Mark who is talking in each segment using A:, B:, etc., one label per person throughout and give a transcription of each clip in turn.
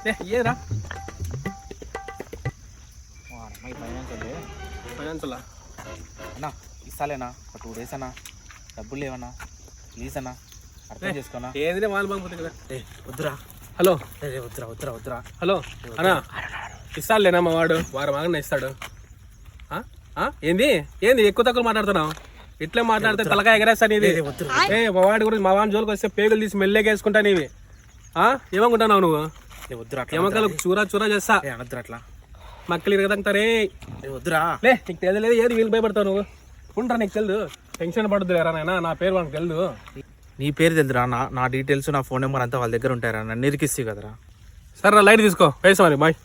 A: ఏరా
B: ఫైనాన్షియల్
A: అన్నా ఇస్తాలేనా ఒక 2 days అన్నా, డబ్బులు లేవన్నా ప్లీజ్ అన్నా, అర్థం చేసుకోనా.
B: ఏది వాళ్ళు బాగుపోతుంది కదా.
A: వద్దురా.
B: హలో
A: వద్దురా వద్దురా వద్దురా.
B: హలో అన్నా ఇస్తాడులేనా మా వాడు, వారం ఆగనే ఇస్తాడు. ఏంది ఏంది ఎక్కువ తక్కువ మాట్లాడుతున్నావు? ఇట్లే మాట్లాడితే తలకాయ ఎగరేస్తాను ఇది. మా వాడి గురించి మా వాడి జోలికి వస్తే పేగులు తీసి మెల్లగా వేసుకుంటాను ఇవి. ఏమనుకుంటున్నావు నువ్వు?
A: వద్దురా
B: ఎమకలు చూరా చూరా చేస్తా.
A: అనద్దురా అట్లా,
B: మక్కలు ఇరగదంటారే.
A: వద్దురా.
B: లే నీకు తెలియలేదు ఏది వీళ్ళు భయపడతావు నువ్వు. ఉంటా నీకు తెలియదు, టెన్షన్ పడుతుంది ఎరా నాయనా. నా పేరు వాళ్ళకి తెలియదు.
A: నీ పేరు తెలుదురా, నా డీటెయిల్స్ నా ఫోన్ నెంబర్ అంతా వాళ్ళ దగ్గర ఉంటారా, నన్ను ఇరికిస్తావు కదరా.
B: సరే లైట్ తీసుకో, వేసా మరి బాయ్.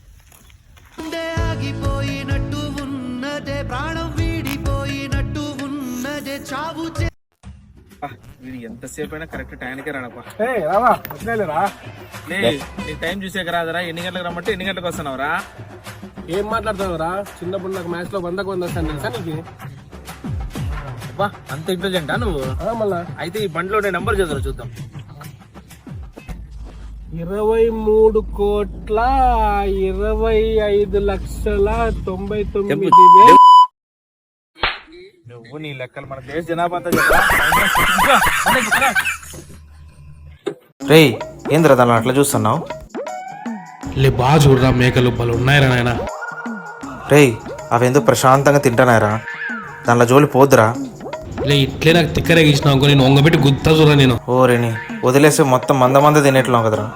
A: వీడు ఎంతసేపు అయినా కరెక్ట్ టైంకే రాడప్పా.
B: రావా వచ్చినా
A: నీ టైం చూసాక రాదరా, ఎన్ని గంటలకు రమ్మంటే ఎన్ని గంటలకు వస్తున్నావురా?
B: ఏం మాట్లాడుతున్నావురా? చిన్నప్పుడు నాకు మ్యాచ్ లో 100 వస్తాను తెలుసా నీకు?
A: అబ్బా అంత ఇంటెలిజెంటా నువ్వు?
B: మళ్ళా
A: అయితే ఈ బండిలో ఉండే నెంబర్ చదువు చూద్దాం.
B: 23,25,99,000.
A: నువ్వు నీ లెక్కలు మన దేశ జనాభా అంతా రే. ఏంద్రా దాని అట్లా చూస్తున్నావు?
B: బాగా చూడరా, మేకలు బలు ఉన్నాయిరా నాయన.
A: రే అవేందో ప్రశాంతంగా తింటానారా, దానిలో జోలి పోద్దురా.
B: ఇట్లే నాకు తిక్కరేగించినావు, నేను వంగబెట్టి గుత్తా చూడరా నేను.
A: ఓ రేని వదిలేసి మొత్తం మంద తినేట్లావు కదరా.